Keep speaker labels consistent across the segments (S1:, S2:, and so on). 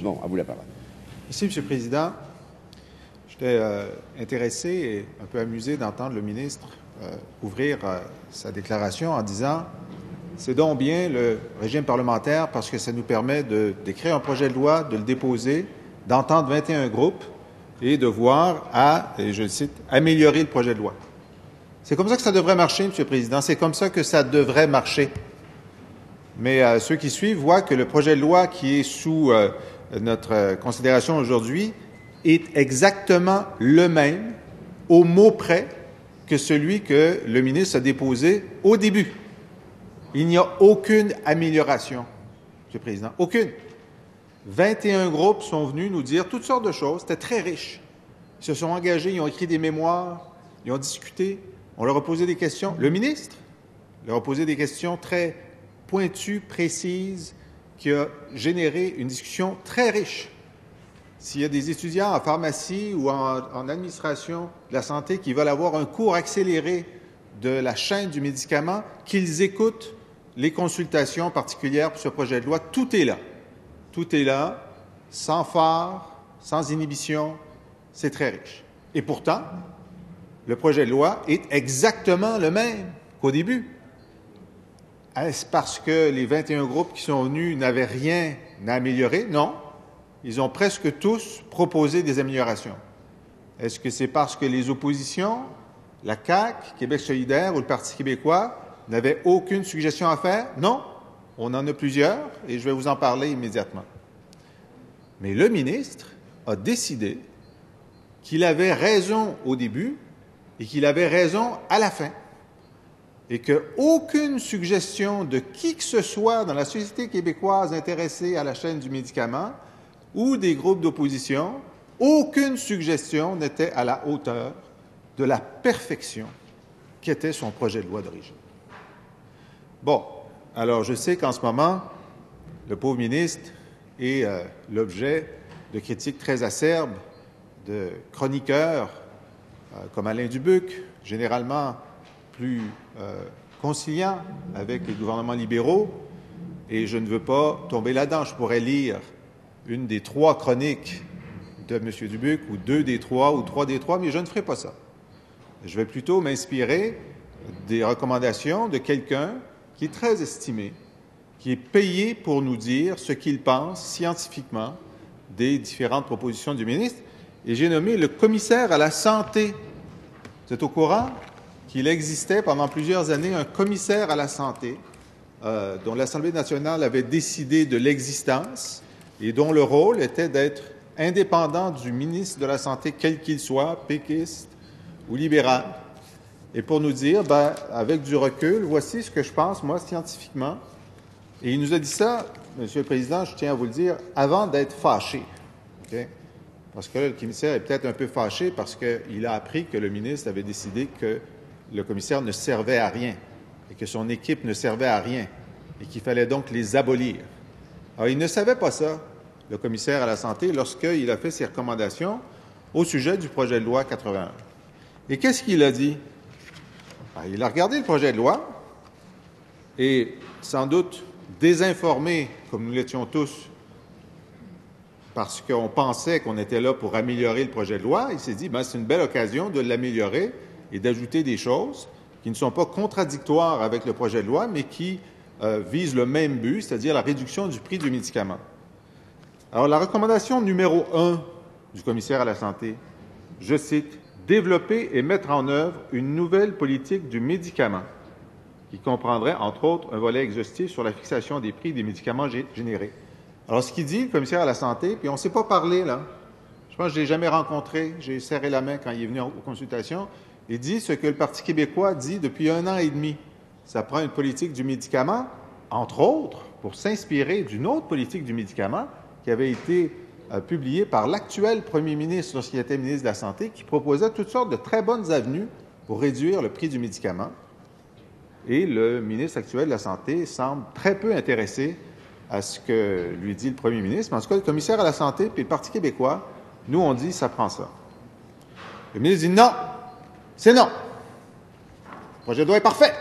S1: Bon, à vous la parole.
S2: Merci, M. le Président. J'étais intéressé et un peu amusé d'entendre le ministre ouvrir sa déclaration en disant « C'est donc bien le régime parlementaire parce que ça nous permet d'écrire un projet de loi, de le déposer, d'entendre 21 groupes et de voir à, et je le cite, améliorer le projet de loi. » C'est comme ça que ça devrait marcher, M. le Président. C'est comme ça que ça devrait marcher. Mais ceux qui suivent voient que le projet de loi qui est sous notre considération aujourd'hui est exactement le même, au mot près, que celui que le ministre a déposé au début. Il n'y a aucune amélioration, M. le Président, aucune. 21 groupes sont venus nous dire toutes sortes de choses. C'était très riche. Ils se sont engagés, ils ont écrit des mémoires, ils ont discuté, on leur a posé des questions. Le ministre leur a posé des questions très pointues, précises, qui a généré une discussion très riche. S'il y a des étudiants en pharmacie ou en administration de la santé qui veulent avoir un cours accéléré de la chaîne du médicament, qu'ils écoutent les consultations particulières pour ce projet de loi. Tout est là. Tout est là, sans phare, sans inhibition. C'est très riche. Et pourtant, le projet de loi est exactement le même qu'au début. Est-ce parce que les 21 groupes qui sont venus n'avaient rien à améliorer? Non. Ils ont presque tous proposé des améliorations. Est-ce que c'est parce que les oppositions, la CAQ, Québec solidaire ou le Parti québécois, n'avaient aucune suggestion à faire? Non. On en a plusieurs et je vais vous en parler immédiatement. Mais le ministre a décidé qu'il avait raison au début et qu'il avait raison à la fin. Et qu'aucune suggestion de qui que ce soit dans la société québécoise intéressée à la chaîne du médicament ou des groupes d'opposition, aucune suggestion n'était à la hauteur de la perfection qu'était son projet de loi d'origine. Bon, alors je sais qu'en ce moment, le pauvre ministre est l'objet de critiques très acerbes de chroniqueurs comme Alain Dubuc, généralement plus conciliant avec les gouvernements libéraux, et je ne veux pas tomber là-dedans. Je pourrais lire une des 3 chroniques de M. Dubuc, ou 2 des 3, ou 3 des 3, mais je ne ferai pas ça. Je vais plutôt m'inspirer des recommandations de quelqu'un qui est très estimé, qui est payé pour nous dire ce qu'il pense scientifiquement des différentes propositions du ministre, et j'ai nommé le commissaire à la santé. Vous êtes au courant qu'il existait pendant plusieurs années un commissaire à la santé dont l'Assemblée nationale avait décidé de l'existence et dont le rôle était d'être indépendant du ministre de la Santé, quel qu'il soit, péquiste ou libéral, et pour nous dire, avec du recul, voici ce que je pense, moi, scientifiquement. Et il nous a dit ça, Monsieur le Président, je tiens à vous le dire, avant d'être fâché. Okay? Parce que là, le commissaire est peut-être un peu fâché parce qu'il a appris que le ministre avait décidé que le commissaire ne servait à rien et que son équipe ne servait à rien et qu'il fallait donc les abolir. Alors, il ne savait pas ça, le commissaire à la santé, lorsqu'il a fait ses recommandations au sujet du projet de loi 81. Et qu'est-ce qu'il a dit? Il a regardé le projet de loi et, sans doute désinformé, comme nous l'étions tous, parce qu'on pensait qu'on était là pour améliorer le projet de loi, il s'est dit, c'est une belle occasion de l'améliorer et d'ajouter des choses qui ne sont pas contradictoires avec le projet de loi, mais qui visent le même but, c'est-à-dire la réduction du prix du médicament. Alors, la recommandation numéro 1 du commissaire à la santé, je cite, « Développer et mettre en œuvre une nouvelle politique du médicament qui comprendrait, entre autres, un volet exhaustif sur la fixation des prix des médicaments générés. » Alors, ce qu'il dit, le commissaire à la santé, puis on ne s'est pas parlé, là. Je pense que je ne l'ai jamais rencontré. J'ai serré la main quand il est venu aux consultations. Il dit ce que le Parti québécois dit depuis 1 an et demi. Ça prend une politique du médicament, entre autres, pour s'inspirer d'une autre politique du médicament qui avait été publiée par l'actuel premier ministre lorsqu'il était ministre de la Santé, qui proposait toutes sortes de très bonnes avenues pour réduire le prix du médicament. Et le ministre actuel de la Santé semble très peu intéressé à ce que lui dit le premier ministre. Mais en tout cas, le commissaire à la Santé puis le Parti québécois, nous, on dit, ça prend ça. Le ministre dit non, c'est non. Le projet de loi est parfait.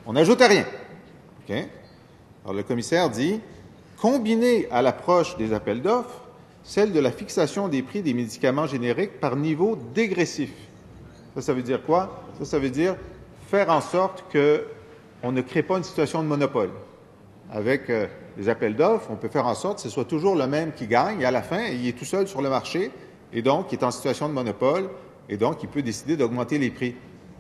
S2: On n'ajoute à rien. Okay? Alors, le commissaire dit, combinée à l'approche des appels d'offres, celle de la fixation des prix des médicaments génériques par niveau dégressif. Ça veut dire quoi? Ça veut dire faire en sorte qu'on ne crée pas une situation de monopole. Avec les appels d'offres, on peut faire en sorte que ce soit toujours le même qui gagne, et à la fin, il est tout seul sur le marché, et donc il est en situation de monopole, et donc il peut décider d'augmenter les prix.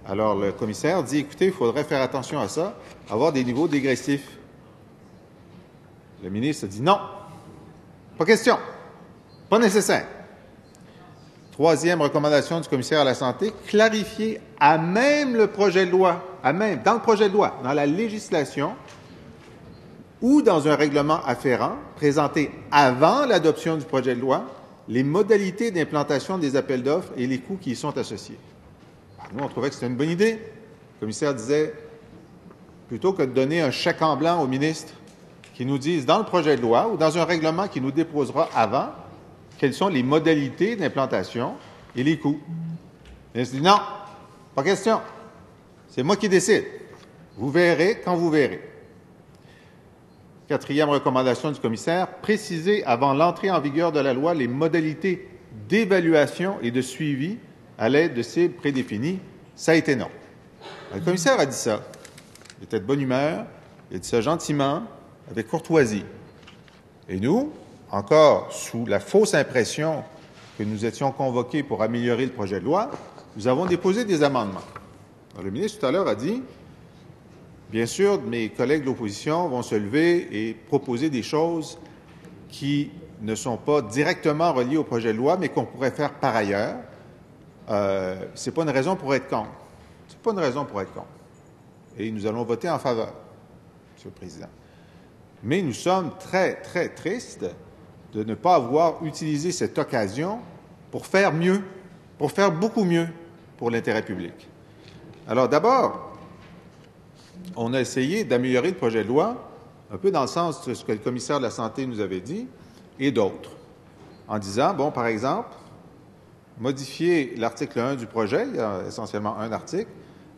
S2: Alors le commissaire dit, écoutez, il faudrait faire attention à ça, avoir des niveaux dégressifs. Le ministre dit non, pas question, pas nécessaire. Troisième recommandation du commissaire à la Santé, clarifier à même le projet de loi, dans le projet de loi, dans la législation, ou dans un règlement afférent, présenté avant l'adoption du projet de loi, les modalités d'implantation des appels d'offres et les coûts qui y sont associés. Alors, nous, on trouvait que c'était une bonne idée. Le commissaire disait, plutôt que de donner un chèque en blanc au ministre qui nous dise dans le projet de loi ou dans un règlement qui nous déposera avant, quelles sont les modalités d'implantation et les coûts. Le ministre dit non, pas question. C'est moi qui décide. Vous verrez quand vous verrez. Quatrième recommandation du commissaire, préciser avant l'entrée en vigueur de la loi les modalités d'évaluation et de suivi à l'aide de cibles prédéfinies. Ça a été non. Le commissaire a dit ça. Il était de bonne humeur, il a dit ça gentiment, avec courtoisie. Et nous, encore sous la fausse impression que nous étions convoqués pour améliorer le projet de loi, nous avons déposé des amendements. Alors, le ministre tout à l'heure a dit, bien sûr, mes collègues de l'opposition vont se lever et proposer des choses qui ne sont pas directement reliées au projet de loi, mais qu'on pourrait faire par ailleurs. Ce n'est pas une raison pour être contre. C'est pas une raison pour être contre. Et nous allons voter en faveur, Monsieur le Président. Mais nous sommes très, très tristes de ne pas avoir utilisé cette occasion pour faire mieux, pour faire beaucoup mieux pour l'intérêt public. Alors d'abord, on a essayé d'améliorer le projet de loi un peu dans le sens de ce que le commissaire de la Santé nous avait dit et d'autres, en disant, bon, par exemple, modifier l'article 1 du projet, il y a essentiellement un article,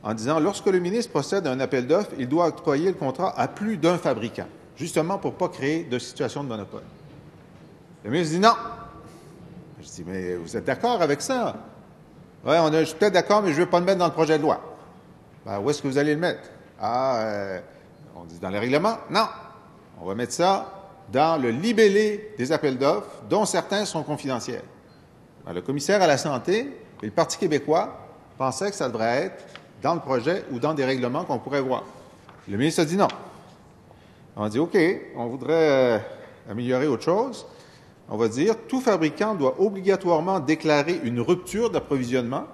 S2: en disant, lorsque le ministre procède à un appel d'offres, il doit octroyer le contrat à plus d'un fabricant, justement pour ne pas créer de situation de monopole. Le ministre dit non. Je dis, mais vous êtes d'accord avec ça? Oui, je suis peut-être d'accord, mais je ne veux pas le mettre dans le projet de loi. Ben, où est-ce que vous allez le mettre? On dit dans le règlement? Non. On va mettre ça dans le libellé des appels d'offres, dont certains sont confidentiels. Ben, le commissaire à la Santé et le Parti québécois pensaient que ça devrait être dans le projet ou dans des règlements qu'on pourrait voir. Le ministre a dit non. On a dit, OK, on voudrait améliorer autre chose. On va dire, tout fabricant doit obligatoirement déclarer une rupture d'approvisionnement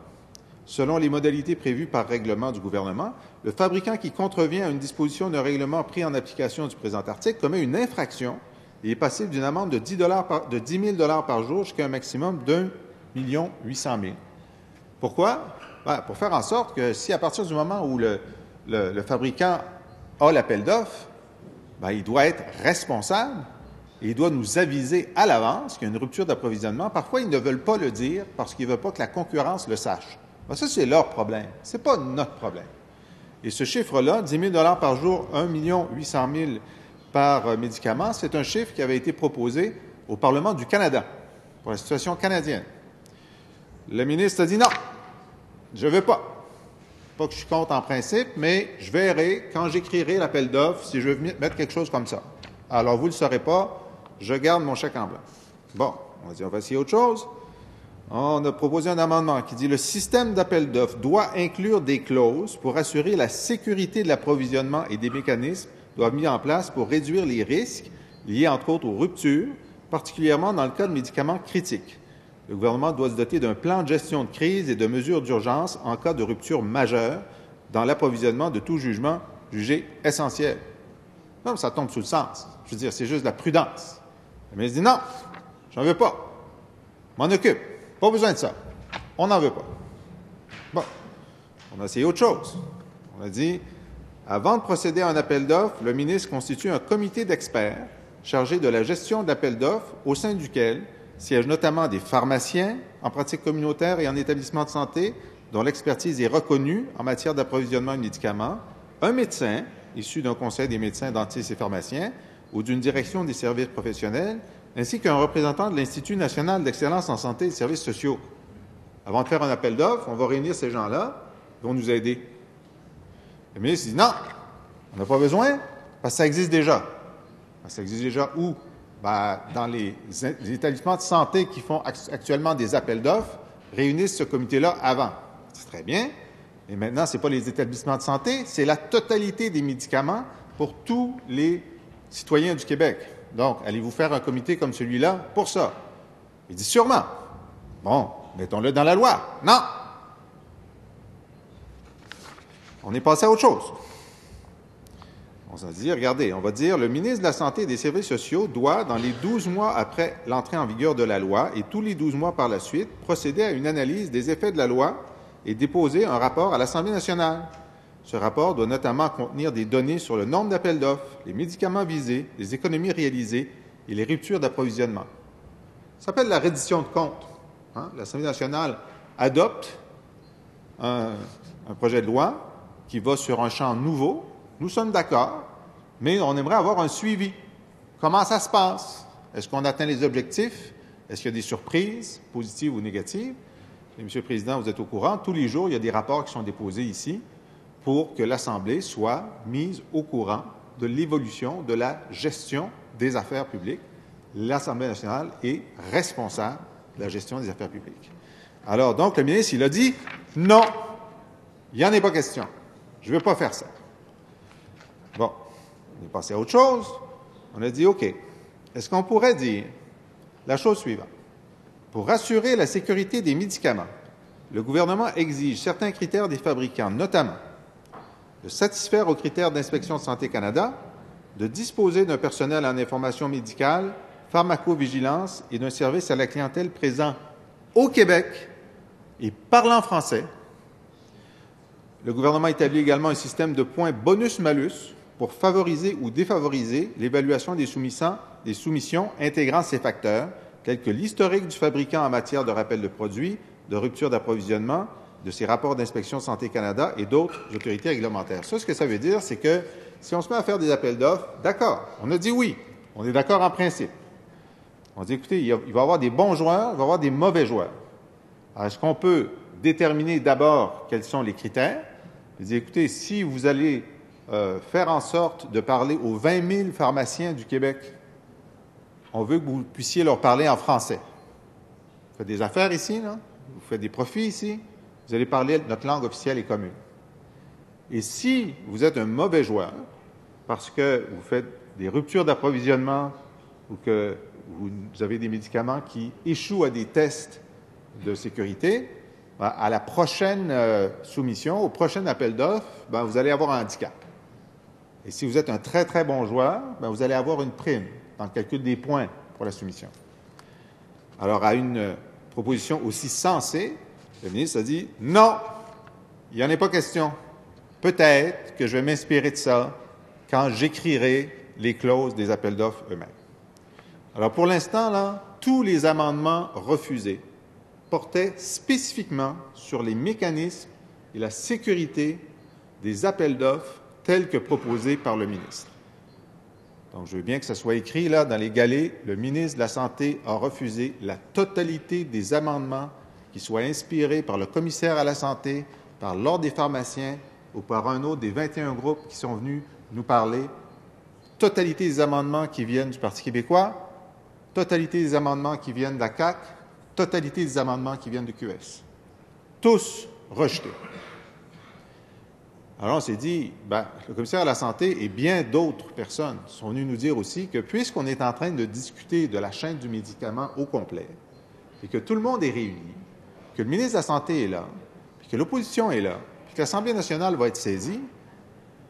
S2: selon les modalités prévues par règlement du gouvernement. Le fabricant qui contrevient à une disposition d'un règlement pris en application du présent article commet une infraction et est passible d'une amende de 10 000 $ par jour jusqu'à un maximum d'1 800 000. Pourquoi? Ben, pour faire en sorte que si à partir du moment où le fabricant a l'appel d'offres, ben, il doit être responsable et il doit nous aviser à l'avance qu'il y a une rupture d'approvisionnement. Parfois, ils ne veulent pas le dire parce qu'ils ne veulent pas que la concurrence le sache. Ben, ça, c'est leur problème. Ce n'est pas notre problème. Et ce chiffre-là, 10 000 $ par jour, 1 800 000 par médicament, c'est un chiffre qui avait été proposé au Parlement du Canada pour la situation canadienne. Le ministre a dit non, je ne veux pas. Pas que je suis contre en principe, mais je verrai quand j'écrirai l'appel d'offres si je veux mettre quelque chose comme ça. Alors, vous ne le saurez pas, je garde mon chèque en blanc. Bon, on va dire, on va essayer autre chose. On a proposé un amendement qui dit « Le système d'appel d'offres doit inclure des clauses pour assurer la sécurité de l'approvisionnement et des mécanismes doivent mis en place pour réduire les risques liés entre autres aux ruptures, particulièrement dans le cas de médicaments critiques. Le gouvernement doit se doter d'un plan de gestion de crise et de mesures d'urgence en cas de rupture majeure dans l'approvisionnement de tout jugement jugé essentiel. » Non, ça tombe sous le sens. Je veux dire, c'est juste de la prudence. Mais il dit non, j'en veux pas. M'en occupe. Pas besoin de ça. On n'en veut pas. Bon, on a essayé autre chose. On a dit, avant de procéder à un appel d'offres, le ministre constitue un comité d'experts chargé de la gestion de l'appel d'offres au sein duquel siègent notamment des pharmaciens en pratique communautaire et en établissement de santé dont l'expertise est reconnue en matière d'approvisionnement de médicaments, un médecin issu d'un conseil des médecins, dentistes et pharmaciens, ou d'une direction des services professionnels, ainsi qu'un représentant de l'Institut national d'excellence en santé et de services sociaux. Avant de faire un appel d'offres, on va réunir ces gens-là, ils vont nous aider. Le ministre dit non, on n'a pas besoin, parce que ça existe déjà. Ça existe déjà où? Dans les établissements de santé qui font actuellement des appels d'offres, réunissent ce comité-là avant. C'est très bien. Et maintenant, ce n'est pas les établissements de santé, c'est la totalité des médicaments pour tous les citoyens du Québec. Donc, allez-vous faire un comité comme celui-là pour ça? Il dit sûrement. Bon, mettons-le dans la loi. Non! On est passé à autre chose. On s'est dit, regardez, on va dire, le ministre de la Santé et des Services sociaux doit, dans les 12 mois après l'entrée en vigueur de la loi et tous les 12 mois par la suite, procéder à une analyse des effets de la loi et déposer un rapport à l'Assemblée nationale. Ce rapport doit notamment contenir des données sur le nombre d'appels d'offres, les médicaments visés, les économies réalisées et les ruptures d'approvisionnement. Ça s'appelle la reddition de comptes. L'Assemblée nationale adopte un projet de loi qui va sur un champ nouveau. Nous sommes d'accord, mais on aimerait avoir un suivi. Comment ça se passe? Est-ce qu'on atteint les objectifs? Est-ce qu'il y a des surprises, positives ou négatives? Et, Monsieur le Président, vous êtes au courant, tous les jours, il y a des rapports qui sont déposés ici pour que l'Assemblée soit mise au courant de l'évolution de la gestion des affaires publiques. L'Assemblée nationale est responsable de la gestion des affaires publiques. Alors, donc, le ministre, il a dit « Non, il n'y en est pas question. Je ne veux pas faire ça. » Bon, on est passé à autre chose. On a dit, OK, est-ce qu'on pourrait dire la chose suivante? Pour assurer la sécurité des médicaments, le gouvernement exige certains critères des fabricants, notamment de satisfaire aux critères d'Inspection de Santé Canada, de disposer d'un personnel en information médicale, pharmacovigilance et d'un service à la clientèle présent au Québec et parlant français. Le gouvernement établit également un système de points bonus-malus pour favoriser ou défavoriser l'évaluation des soumissions intégrant ces facteurs, tels que l'historique du fabricant en matière de rappel de produits, de rupture d'approvisionnement, de ses rapports d'inspection Santé Canada et d'autres autorités réglementaires. Ça, ce que ça veut dire, c'est que si on se met à faire des appels d'offres, d'accord, on a dit oui, on est d'accord en principe. On dit, écoutez, il va y avoir des bons joueurs, il va y avoir des mauvais joueurs. Alors, est-ce qu'on peut déterminer d'abord quels sont les critères? Il dit, écoutez, si vous allez faire en sorte de parler aux 20 000 pharmaciens du Québec, on veut que vous puissiez leur parler en français. Vous faites des affaires ici, là? Vous faites des profits ici, vous allez parler notre langue officielle et commune. Et si vous êtes un mauvais joueur, parce que vous faites des ruptures d'approvisionnement ou que vous avez des médicaments qui échouent à des tests de sécurité, à la prochaine soumission, au prochain appel d'offres, vous allez avoir un handicap. Et si vous êtes un très, très bon joueur, vous allez avoir une prime dans le calcul des points pour la soumission. Alors, à une proposition aussi sensée, le ministre a dit « Non, il n'y en est pas question. Peut-être que je vais m'inspirer de ça quand j'écrirai les clauses des appels d'offres eux-mêmes. » Alors, pour l'instant, là, tous les amendements refusés portaient spécifiquement sur les mécanismes et la sécurité des appels d'offres tels que proposés par le ministre. Donc, je veux bien que ça soit écrit là dans les galets. Le ministre de la Santé a refusé la totalité des amendements qui soient inspirés par le commissaire à la santé, par l'Ordre des pharmaciens ou par un autre des 21 groupes qui sont venus nous parler. Totalité des amendements qui viennent du Parti québécois, totalité des amendements qui viennent de la CAQ, totalité des amendements qui viennent du QS. Tous rejetés. Alors, on s'est dit, le commissaire à la santé et bien d'autres personnes sont venus nous dire aussi que puisqu'on est en train de discuter de la chaîne du médicament au complet et que tout le monde est réuni, que le ministre de la Santé est là, puis que l'opposition est là, puis que l'Assemblée nationale va être saisie,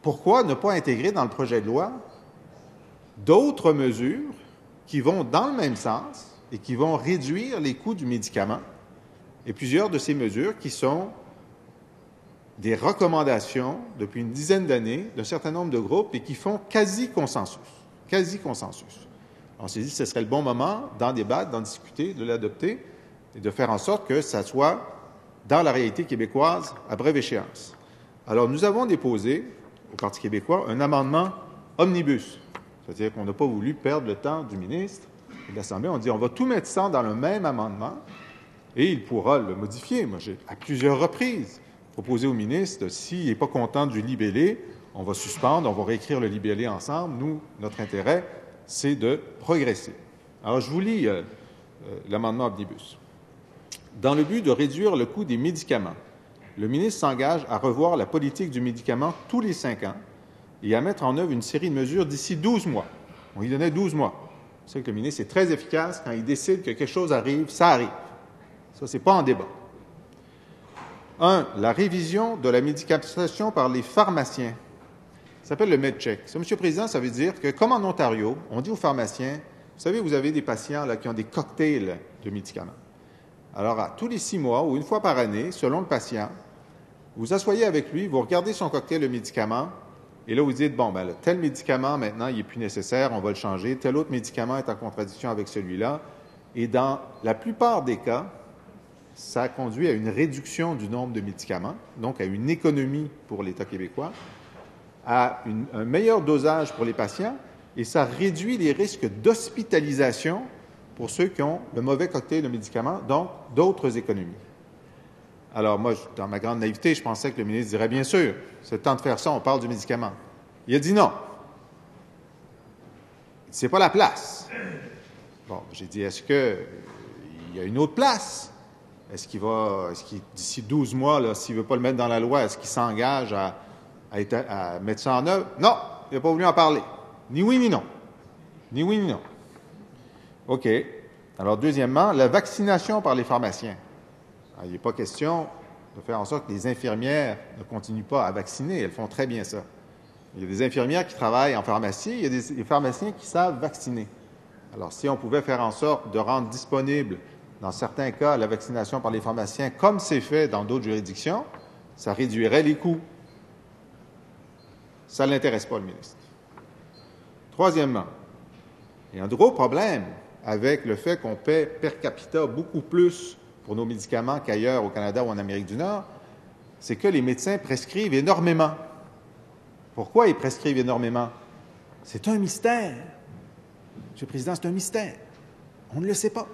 S2: pourquoi ne pas intégrer dans le projet de loi d'autres mesures qui vont dans le même sens et qui vont réduire les coûts du médicament et plusieurs de ces mesures qui sont des recommandations depuis une dizaine d'années d'un certain nombre de groupes et qui font quasi-consensus. Quasi-consensus. On s'est dit que ce serait le bon moment d'en débattre, d'en discuter, de l'adopter et de faire en sorte que ça soit dans la réalité québécoise à brève échéance. Alors, nous avons déposé au Parti québécois un amendement omnibus C'est-à-dire qu'on n'a pas voulu perdre le temps du ministre et de l'Assemblée. On dit on va tout mettre ça dans le même amendement et il pourra le modifier. Moi, j'ai à plusieurs reprises proposé au ministre, s'il n'est pas content du libellé, on va suspendre, on va réécrire le libellé ensemble. Nous, notre intérêt, c'est de progresser. Alors, je vous lis l'amendement Omnibus. Dans le but de réduire le coût des médicaments, le ministre s'engage à revoir la politique du médicament tous les 5 ans et à mettre en œuvre une série de mesures d'ici 12 mois. On lui donnait 12 mois. Vous savez que le ministre est très efficace. Quand il décide que quelque chose arrive, ça arrive. Ça, ce n'est pas en débat. 1. La révision de la médicamentation par les pharmaciens. Ça s'appelle le MedCheck. Ça, M. le Président, ça veut dire que, comme en Ontario, on dit aux pharmaciens, vous savez, vous avez des patients là, qui ont des cocktails de médicaments. Alors, tous les 6 mois ou une fois par année, selon le patient, vous asseyez avec lui, vous regardez son cocktail de médicaments, et là, vous dites, bon, ben, tel médicament, maintenant, il n'est plus nécessaire, on va le changer. Tel autre médicament est en contradiction avec celui-là. Et dans la plupart des cas, ça conduit à une réduction du nombre de médicaments, donc à une économie pour l'État québécois, à un meilleur dosage pour les patients, et ça réduit les risques d'hospitalisation pour ceux qui ont le mauvais cocktail de médicaments, donc d'autres économies. Alors moi, dans ma grande naïveté, je pensais que le ministre dirait, bien sûr, c'est le temps de faire ça, on parle du médicament. Il a dit non. C'est pas la place. Bon, j'ai dit, est-ce qu'il y a une autre place? Est-ce qu'il, d'ici 12 mois, là, s'il ne veut pas le mettre dans la loi, est-ce qu'il s'engage à mettre ça en œuvre? Non, il n'a pas voulu en parler. Ni oui, ni non. Ni oui, ni non. OK. Alors, deuxièmement, la vaccination par les pharmaciens. Alors, il n'est pas question de faire en sorte que les infirmières ne continuent pas à vacciner. Elles font très bien ça. Il y a des infirmières qui travaillent en pharmacie, il y a des pharmaciens qui savent vacciner. Alors, si on pouvait faire en sorte de rendre disponible, dans certains cas, la vaccination par les pharmaciens, comme c'est fait dans d'autres juridictions, ça réduirait les coûts. Ça ne l'intéresse pas, le ministre. Troisièmement, il y a un gros problème avec le fait qu'on paie per capita beaucoup plus pour nos médicaments qu'ailleurs au Canada ou en Amérique du Nord, c'est que les médecins prescrivent énormément. Pourquoi ils prescrivent énormément? C'est un mystère. Monsieur le Président, c'est un mystère. On ne le sait pas.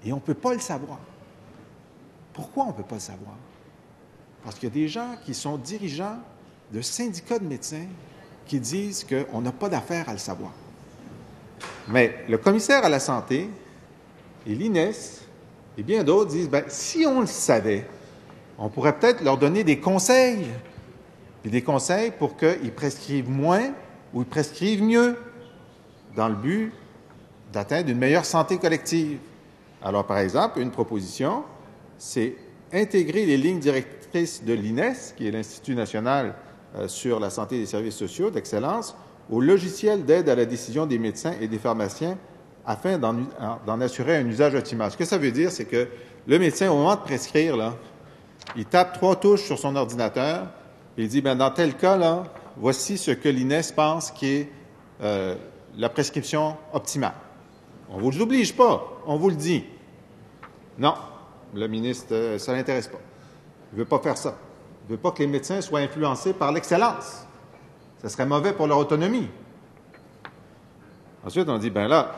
S2: Et on ne peut pas le savoir. Pourquoi on ne peut pas le savoir? Parce qu'il y a des gens qui sont dirigeants de syndicats de médecins qui disent qu'on n'a pas d'affaire à le savoir. Mais le commissaire à la santé et l'INES et bien d'autres disent, bien, si on le savait, on pourrait peut-être leur donner des conseils. Et des conseils pour qu'ils prescrivent moins ou ils prescrivent mieux dans le but d'atteindre une meilleure santé collective. Alors, par exemple, une proposition, c'est intégrer les lignes directrices de l'INES, qui est l'Institut national sur la santé et les services sociaux d'excellence, au logiciel d'aide à la décision des médecins et des pharmaciens afin d'en assurer un usage optimal. Ce que ça veut dire, c'est que le médecin, au moment de prescrire, là, il tape 3 touches sur son ordinateur et il dit, bien, dans tel cas, là, voici ce que l'INES pense qui est la prescription optimale. On ne vous l'oblige pas, on vous le dit. Non, le ministre, ça ne l'intéresse pas. Il ne veut pas faire ça. Il ne veut pas que les médecins soient influencés par l'excellence. Ça serait mauvais pour leur autonomie. Ensuite, on dit, bien là,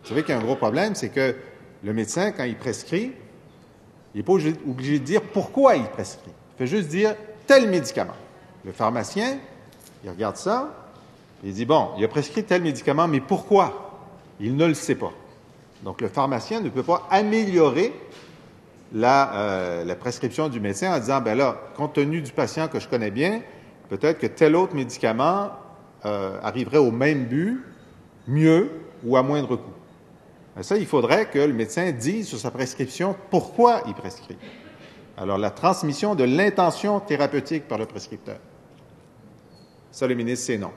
S2: vous savez qu'il y a un gros problème, c'est que le médecin, quand il prescrit, il n'est pas obligé de dire pourquoi il prescrit. Il fait juste dire tel médicament. Le pharmacien, il regarde ça, il dit, bon, il a prescrit tel médicament, mais pourquoi? Il ne le sait pas. Donc, le pharmacien ne peut pas améliorer la prescription du médecin en disant, bien là, compte tenu du patient que je connais bien, peut-être que tel autre médicament arriverait au même but, mieux ou à moindre coût. Mais ça, il faudrait que le médecin dise sur sa prescription pourquoi il prescrit. Alors, la transmission de l'intention thérapeutique par le prescripteur. Ça, le ministre, c'est non.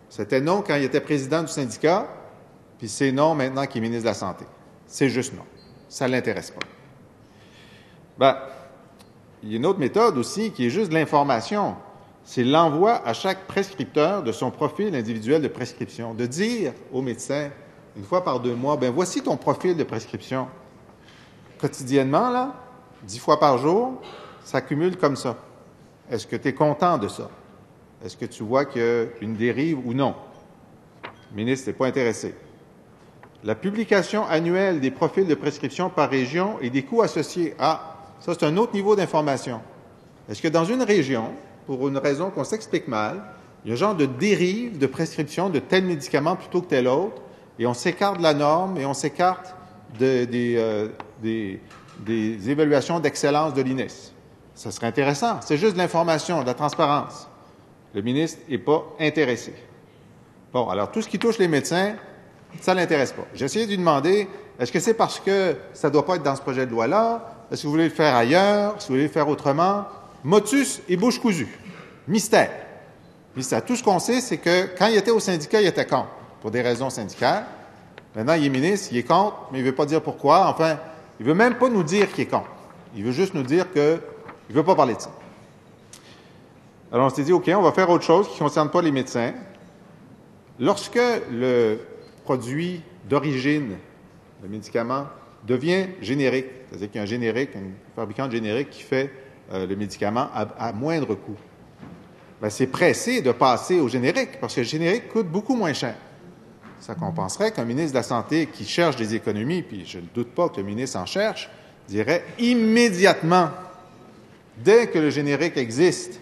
S2: C'était non quand il était président du syndicat, puis c'est non maintenant qu'il est ministre de la Santé. C'est juste non. Ça ne l'intéresse pas. Ben, il y a une autre méthode aussi qui est juste de l'information. C'est l'envoi à chaque prescripteur de son profil individuel de prescription. De dire au médecin, une fois par 2 mois, ben voici ton profil de prescription. Quotidiennement, là, 10 fois par jour, ça cumule comme ça. Est-ce que tu es content de ça? Est-ce que tu vois qu'il y a une dérive ou non? Le ministre n'est pas intéressé. La publication annuelle des profils de prescription par région et des coûts associés. Ah, ça, c'est un autre niveau d'information. Est-ce que dans une région, pour une raison qu'on s'explique mal, il y a un genre de dérive de prescription de tel médicament plutôt que tel autre, et on s'écarte de la norme et on s'écarte des évaluations d'excellence de l'INES? Ça serait intéressant. C'est juste de l'information, de la transparence. Le ministre n'est pas intéressé. Bon, alors tout ce qui touche les médecins, ça ne l'intéresse pas. J'ai essayé de lui demander, est-ce que c'est parce que ça ne doit pas être dans ce projet de loi-là? Est-ce que vous voulez le faire ailleurs? Est-ce que vous voulez le faire autrement? Motus et bouche cousue. Mystère. Mystère. Tout ce qu'on sait, c'est que quand il était au syndicat, il était contre, pour des raisons syndicales. Maintenant, il est ministre, il est contre, mais il ne veut pas dire pourquoi. Enfin, il ne veut même pas nous dire qu'il est contre. Il veut juste nous dire qu'il ne veut pas parler de ça. Alors, on s'est dit, OK, on va faire autre chose qui ne concerne pas les médecins. Lorsque le produit d'origine, le médicament, devient générique, c'est-à-dire qu'il y a un générique, un fabricant de générique qui fait le médicament à moindre coût, bien, c'est pressé de passer au générique parce que le générique coûte beaucoup moins cher. Ça compenserait qu'un ministre de la Santé qui cherche des économies, puis je ne doute pas que le ministre en cherche, dirait immédiatement, dès que le générique existe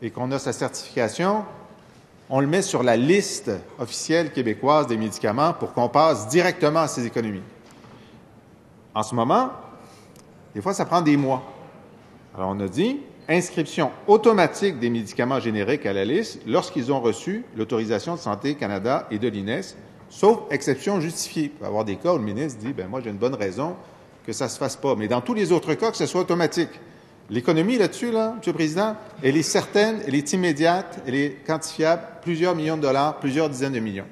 S2: et qu'on a sa certification, on le met sur la liste officielle québécoise des médicaments pour qu'on passe directement à ces économies. En ce moment, des fois, ça prend des mois. Alors, on a dit inscription automatique des médicaments génériques à la liste lorsqu'ils ont reçu l'autorisation de Santé Canada et de l'INES, sauf exception justifiée. Il peut y avoir des cas où le ministre dit, bien, moi, j'ai une bonne raison que ça ne se fasse pas. Mais dans tous les autres cas, que ce soit automatique. L'économie là-dessus, là, M. le Président, elle est certaine, elle est immédiate, elle est quantifiable, plusieurs millions de dollars, plusieurs dizaines de millions.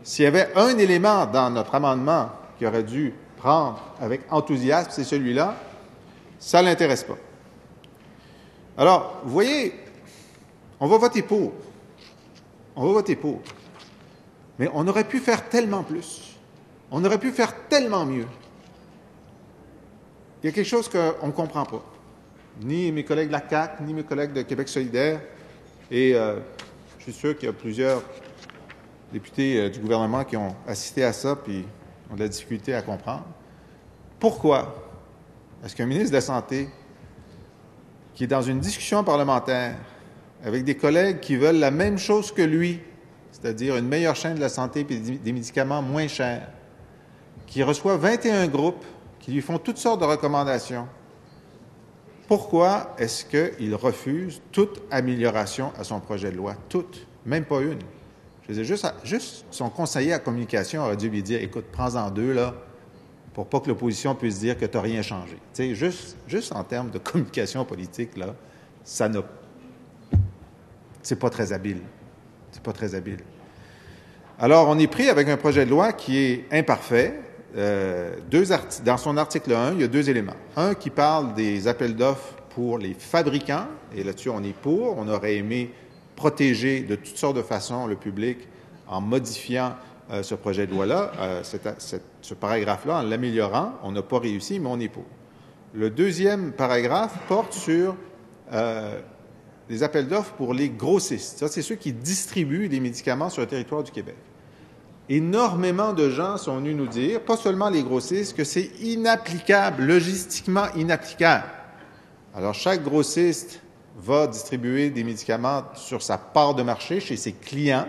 S2: S'il y avait un élément dans notre amendement qui aurait dû prendre avec enthousiasme, c'est celui-là, ça ne l'intéresse pas. Alors, vous voyez, on va voter pour. On va voter pour. Mais on aurait pu faire tellement plus. On aurait pu faire tellement mieux. Il y a quelque chose qu'on ne comprend pas. Ni mes collègues de la CAQ, ni mes collègues de Québec solidaire. Et je suis sûr qu'il y a plusieurs députés du gouvernement qui ont assisté à ça puis ont de la difficulté à comprendre. Pourquoi est-ce qu'un ministre de la Santé qui est dans une discussion parlementaire avec des collègues qui veulent la même chose que lui, c'est-à-dire une meilleure chaîne de la santé et des médicaments moins chers, qui reçoit 21 groupes qui lui font toutes sortes de recommandations, pourquoi est-ce qu'il refuse toute amélioration à son projet de loi? Toute, même pas une. Je veux dire, juste son conseiller à communication aurait dû lui dire, écoute, prends-en deux, là, pour pas que l'opposition puisse dire que tu n'as rien changé. Tu sais, juste en termes de communication politique, là, ça n'a... C'est pas très habile. C'est pas très habile. Alors, on est pris avec un projet de loi qui est imparfait. Dans son article 1, il y a deux éléments. Un qui parle des appels d'offres pour les fabricants, et là-dessus, on est pour. On aurait aimé protéger de toutes sortes de façons le public en modifiant ce projet de loi-là, ce paragraphe-là, en l'améliorant. On n'a pas réussi, mais on est pour. Le deuxième paragraphe porte sur les appels d'offres pour les grossistes. Ça, c'est ceux qui distribuent les médicaments sur le territoire du Québec. Énormément de gens sont venus nous dire, pas seulement les grossistes, que c'est inapplicable, logistiquement inapplicable. Alors, chaque grossiste va distribuer des médicaments sur sa part de marché chez ses clients.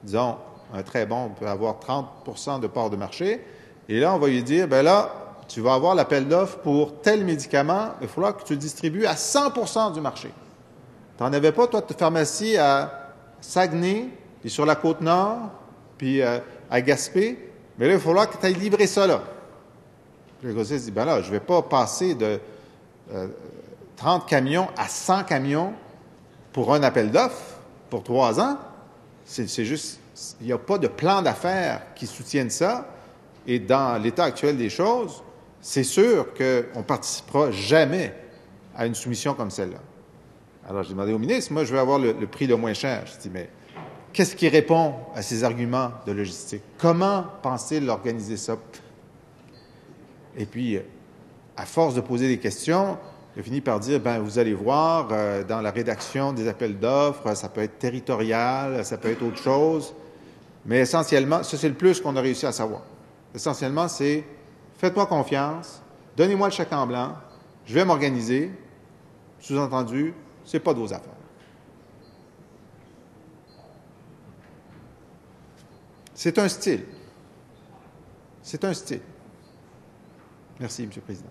S2: Disons, un très bon peut avoir 30% de part de marché. Et là, on va lui dire, bien là, tu vas avoir l'appel d'offres pour tel médicament, il va falloir que tu le distribues à 100% du marché. Tu n'en avais pas, toi, de pharmacie à Saguenay, puis sur la Côte-Nord, puis à Gaspé, mais là, il va falloir que tu ailles livrer ça là. Puis le grossiste dit, ben là, je ne vais pas passer de 30 camions à 100 camions pour un appel d'offres pour 3 ans. C'est juste, il n'y a pas de plan d'affaires qui soutienne ça. Et dans l'état actuel des choses, c'est sûr qu'on ne participera jamais à une soumission comme celle-là. Alors, j'ai demandé au ministre, moi, je veux avoir le prix le moins cher. Je dis, mais qu'est-ce qui répond à ces arguments de logistique? Comment pensez-vous l'organiser ça? Et puis, à force de poser des questions, il a fini par dire, ben vous allez voir, dans la rédaction des appels d'offres, ça peut être territorial, ça peut être autre chose. Mais essentiellement, ça c'est le plus qu'on a réussi à savoir. Essentiellement, c'est faites-moi confiance, donnez-moi le chèque en blanc, je vais m'organiser. Sous-entendu, ce n'est pas de vos affaires. C'est un style. C'est un style. Merci, M. le Président.